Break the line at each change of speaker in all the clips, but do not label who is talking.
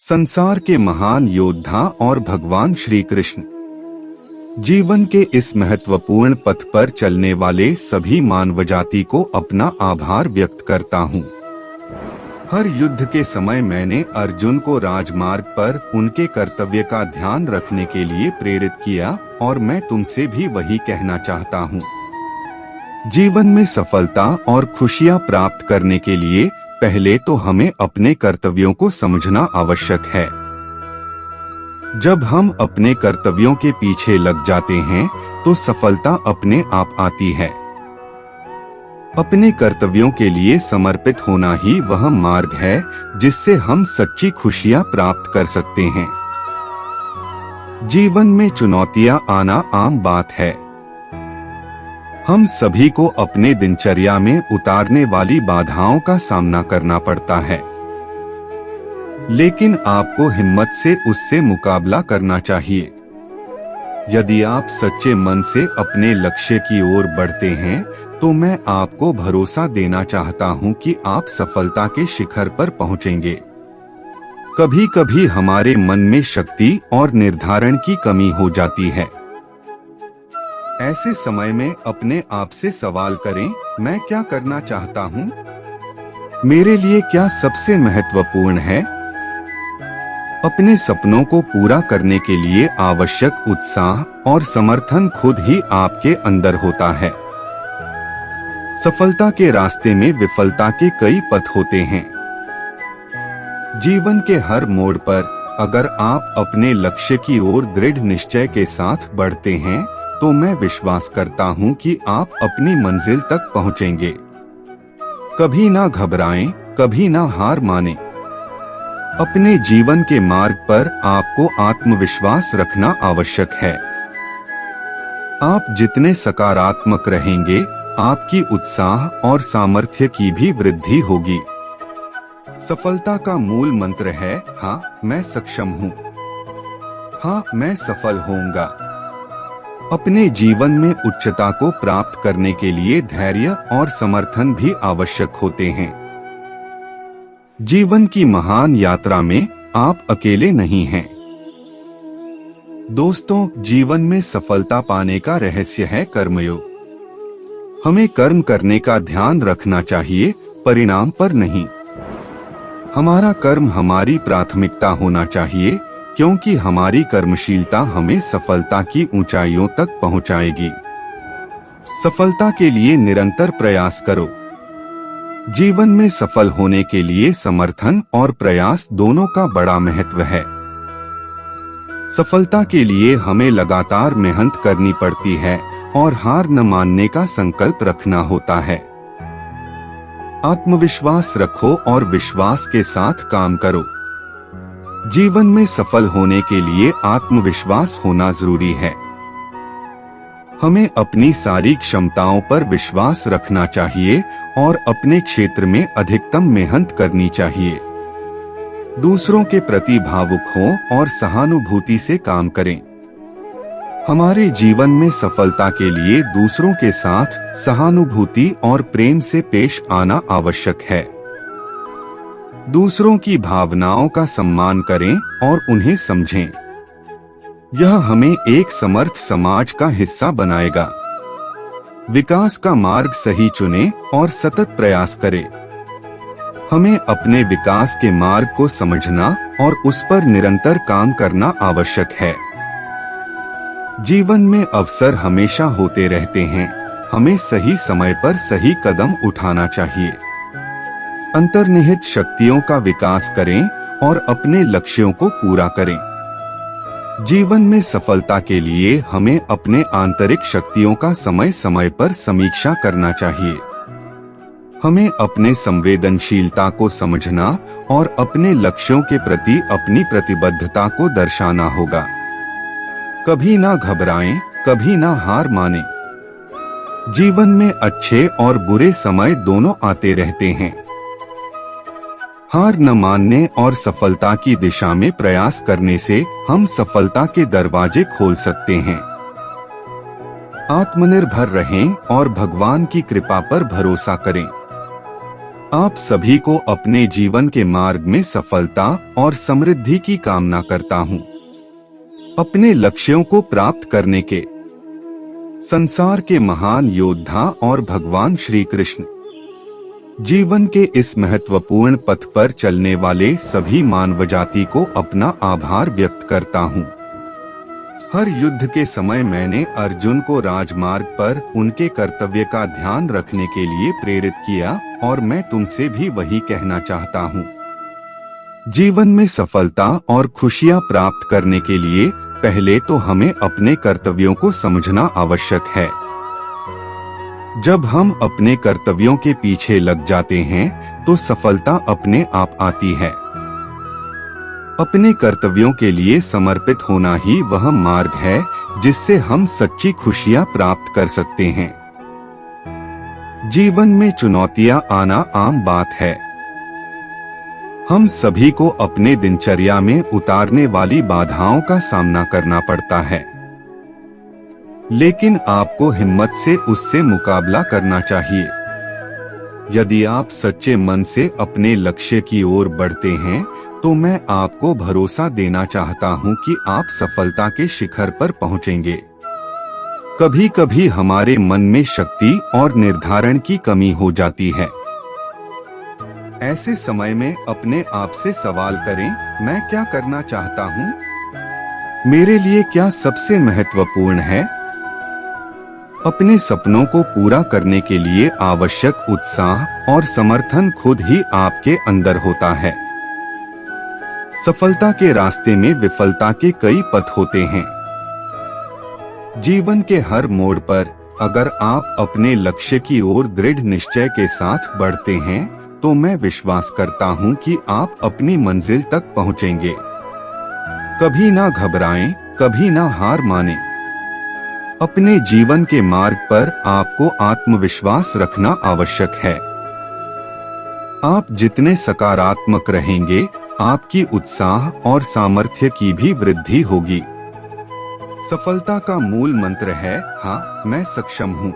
संसार के महान योद्धा और भगवान श्री कृष्ण। जीवन के इस महत्वपूर्ण पथ पर चलने वाले सभी मानव जाति को अपना आभार व्यक्त करता हूँ। हर युद्ध के समय मैंने अर्जुन को राजमार्ग पर उनके कर्तव्य का ध्यान रखने के लिए प्रेरित किया और मैं तुमसे भी वही कहना चाहता हूँ। जीवन में सफलता और खुशियाँ प्राप्त करने के लिए पहले तो हमें अपने कर्तव्यों को समझना आवश्यक है। जब हम अपने कर्तव्यों के पीछे लग जाते हैं तो सफलता अपने आप आती है। अपने कर्तव्यों के लिए समर्पित होना ही वह मार्ग है जिससे हम सच्ची खुशियां प्राप्त कर सकते हैं। जीवन में चुनौतियां आना आम बात है। हम सभी को अपने दिनचर्या में उतारने वाली बाधाओं का सामना करना पड़ता है, लेकिन आपको हिम्मत से उससे मुकाबला करना चाहिए। यदि आप सच्चे मन से अपने लक्ष्य की ओर बढ़ते हैं तो मैं आपको भरोसा देना चाहता हूं कि आप सफलता के शिखर पर पहुंचेंगे। कभी कभी हमारे मन में शक्ति और निर्धारण की कमी हो जाती है। ऐसे समय में अपने आप से सवाल करें, मैं क्या करना चाहता हूं? मेरे लिए क्या सबसे महत्वपूर्ण है? अपने सपनों को पूरा करने के लिए आवश्यक उत्साह और समर्थन खुद ही आपके अंदर होता है। सफलता के रास्ते में विफलता के कई पथ होते हैं। जीवन के हर मोड़ पर अगर आप अपने लक्ष्य की ओर दृढ़ निश्चय के साथ बढ़ते हैं तो मैं विश्वास करता हूं कि आप अपनी मंजिल तक पहुंचेंगे। कभी ना घबराएं, कभी ना हार मानें। अपने जीवन के मार्ग पर आपको आत्मविश्वास रखना आवश्यक है। आप जितने सकारात्मक रहेंगे, आपकी उत्साह और सामर्थ्य की भी वृद्धि होगी। सफलता का मूल मंत्र है, हाँ मैं सक्षम हूँ, हाँ मैं सफल होऊंगा। अपने जीवन में उच्चता को प्राप्त करने के लिए धैर्य और समर्थन भी आवश्यक होते हैं। जीवन की महान यात्रा में आप अकेले नहीं हैं। दोस्तों, जीवन में सफलता पाने का रहस्य है कर्मयोग। हमें कर्म करने का ध्यान रखना चाहिए, परिणाम पर नहीं। हमारा कर्म हमारी प्राथमिकता होना चाहिए, क्योंकि हमारी कर्मशीलता हमें सफलता की ऊंचाइयों तक पहुंचाएगी। सफलता के लिए निरंतर प्रयास करो। जीवन में सफल होने के लिए समर्थन और प्रयास दोनों का बड़ा महत्व है। सफलता के लिए हमें लगातार मेहनत करनी पड़ती है और हार न मानने का संकल्प रखना होता है। आत्मविश्वास रखो और विश्वास के साथ काम करो। जीवन में सफल होने के लिए आत्मविश्वास होना जरूरी है। हमें अपनी सारी क्षमताओं पर विश्वास रखना चाहिए और अपने क्षेत्र में अधिकतम मेहनत करनी चाहिए। दूसरों के प्रति भावुक हों और सहानुभूति से काम करें। हमारे जीवन में सफलता के लिए दूसरों के साथ सहानुभूति और प्रेम से पेश आना आवश्यक है। दूसरों की भावनाओं का सम्मान करें और उन्हें समझें। यह हमें एक समर्थ समाज का हिस्सा बनाएगा। विकास का मार्ग सही चुनें और सतत प्रयास करें। हमें अपने विकास के मार्ग को समझना और उस पर निरंतर काम करना आवश्यक है। जीवन में अवसर हमेशा होते रहते हैं, हमें सही समय पर सही कदम उठाना चाहिए। अंतर्निहित शक्तियों का विकास करें और अपने लक्ष्यों को पूरा करें। जीवन में सफलता के लिए हमें अपने आंतरिक शक्तियों का समय समय पर समीक्षा करना चाहिए। हमें अपने संवेदनशीलता को समझना और अपने लक्ष्यों के प्रति अपनी प्रतिबद्धता को दर्शाना होगा। कभी ना घबराएं, कभी ना हार मानें। जीवन में अच्छे और बुरे समय दोनों आते रहते हैं। हार न मानने और सफलता की दिशा में प्रयास करने से हम सफलता के दरवाजे खोल सकते हैं। आत्मनिर्भर रहें और भगवान की कृपा पर भरोसा करें। आप सभी को अपने जीवन के मार्ग में सफलता और समृद्धि की कामना करता हूँ। अपने लक्ष्यों को प्राप्त करने के संसार के महान योद्धा और भगवान श्री कृष्ण जीवन के इस महत्वपूर्ण पथ पर चलने वाले सभी मानव जाति को अपना आभार व्यक्त करता हूँ। हर युद्ध के समय मैंने अर्जुन को राजमार्ग पर उनके कर्तव्य का ध्यान रखने के लिए प्रेरित किया और मैं तुमसे भी वही कहना चाहता हूँ। जीवन में सफलता और खुशियाँ प्राप्त करने के लिए पहले तो हमें अपने कर्तव्यों को समझना आवश्यक है। जब हम अपने कर्तव्यों के पीछे लग जाते हैं तो सफलता अपने आप आती है। अपने कर्तव्यों के लिए समर्पित होना ही वह मार्ग है जिससे हम सच्ची खुशियां प्राप्त कर सकते हैं। जीवन में चुनौतियां आना आम बात है। हम सभी को अपने दिनचर्या में उतारने वाली बाधाओं का सामना करना पड़ता है, लेकिन आपको हिम्मत से उससे मुकाबला करना चाहिए। यदि आप सच्चे मन से अपने लक्ष्य की ओर बढ़ते हैं तो मैं आपको भरोसा देना चाहता हूं कि आप सफलता के शिखर पर पहुंचेंगे। कभी कभी हमारे मन में शक्ति और निर्धारण की कमी हो जाती है। ऐसे समय में अपने आप से सवाल करें, मैं क्या करना चाहता हूं? मेरे लिए क्या सबसे महत्वपूर्ण है? अपने सपनों को पूरा करने के लिए आवश्यक उत्साह और समर्थन खुद ही आपके अंदर होता है। सफलता के रास्ते में विफलता के कई पथ होते हैं। जीवन के हर मोड़ पर अगर आप अपने लक्ष्य की ओर दृढ़ निश्चय के साथ बढ़ते हैं तो मैं विश्वास करता हूं कि आप अपनी मंजिल तक पहुंचेंगे। कभी ना घबराएं, कभी ना हार मानें। अपने जीवन के मार्ग पर आपको आत्मविश्वास रखना आवश्यक है। आप जितने सकारात्मक रहेंगे, आपकी उत्साह और सामर्थ्य की भी वृद्धि होगी। सफलता का मूल मंत्र है, हाँ मैं सक्षम हूँ,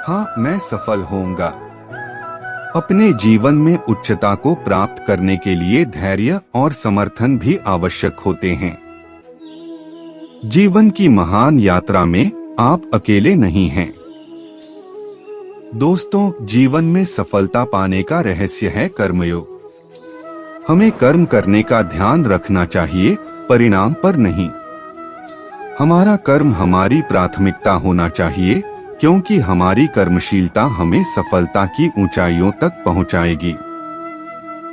हाँ मैं सफल होऊंगा। अपने जीवन में उच्चता को प्राप्त करने के लिए धैर्य और समर्थन भी आवश्यक होते हैं। जीवन की महान यात्रा में आप अकेले नहीं हैं। दोस्तों, जीवन में सफलता पाने का रहस्य है कर्मयोग। हमें कर्म करने का ध्यान रखना चाहिए, परिणाम पर नहीं। हमारा कर्म हमारी प्राथमिकता होना चाहिए, क्योंकि हमारी कर्मशीलता हमें सफलता की ऊंचाइयों तक पहुंचाएगी।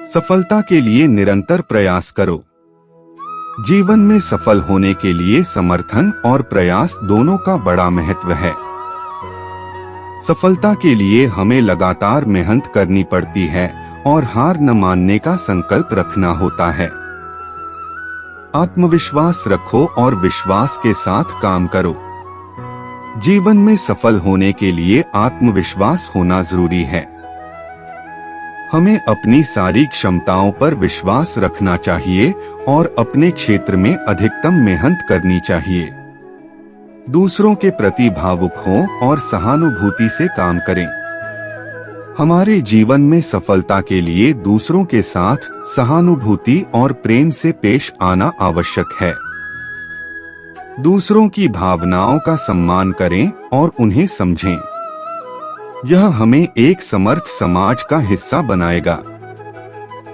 सफलता के लिए निरंतर प्रयास करो। जीवन में सफल होने के लिए समर्थन और प्रयास दोनों का बड़ा महत्व है। सफलता के लिए हमें लगातार मेहनत करनी पड़ती है और हार न मानने का संकल्प रखना होता है। आत्मविश्वास रखो और विश्वास के साथ काम करो। जीवन में सफल होने के लिए आत्मविश्वास होना जरूरी है। हमें अपनी सारी क्षमताओं पर विश्वास रखना चाहिए और अपने क्षेत्र में अधिकतम मेहनत करनी चाहिए। दूसरों के प्रति भावुक हों और सहानुभूति से काम करें। हमारे जीवन में सफलता के लिए दूसरों के साथ सहानुभूति और प्रेम से पेश आना आवश्यक है। दूसरों की भावनाओं का सम्मान करें और उन्हें समझें। यह हमें एक समर्थ समाज का हिस्सा बनाएगा।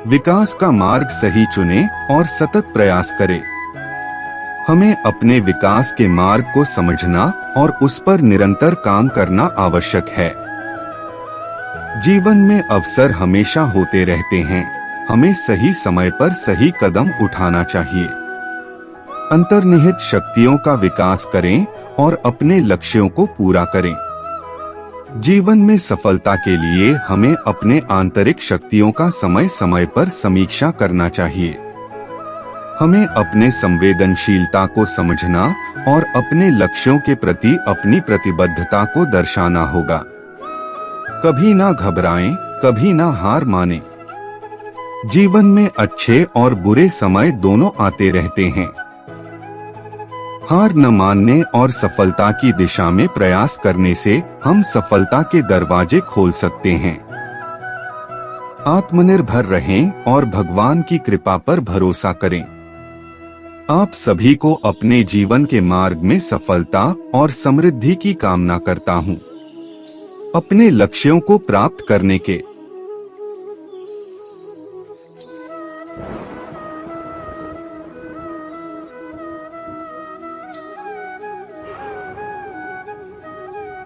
विकास का मार्ग सही चुनें और सतत प्रयास करें। हमें अपने विकास के मार्ग को समझना और उस पर निरंतर काम करना आवश्यक है। जीवन में अवसर हमेशा होते रहते हैं, हमें सही समय पर सही कदम उठाना चाहिए। अंतर्निहित शक्तियों का विकास करें और अपने लक्ष्यों को पूरा करें। जीवन में सफलता के लिए हमें अपने आंतरिक शक्तियों का समय समय पर समीक्षा करना चाहिए। हमें अपने संवेदनशीलता को समझना और अपने लक्ष्यों के प्रति अपनी प्रतिबद्धता को दर्शाना होगा। कभी ना घबराएं, कभी ना हार मानें। जीवन में अच्छे और बुरे समय दोनों आते रहते हैं। हार न मानने और सफलता की दिशा में प्रयास करने से हम सफलता के दरवाजे खोल सकते हैं। आत्मनिर्भर रहें और भगवान की कृपा पर भरोसा करें। आप सभी को अपने जीवन के मार्ग में सफलता और समृद्धि की कामना करता हूँ। अपने लक्ष्यों को प्राप्त करने के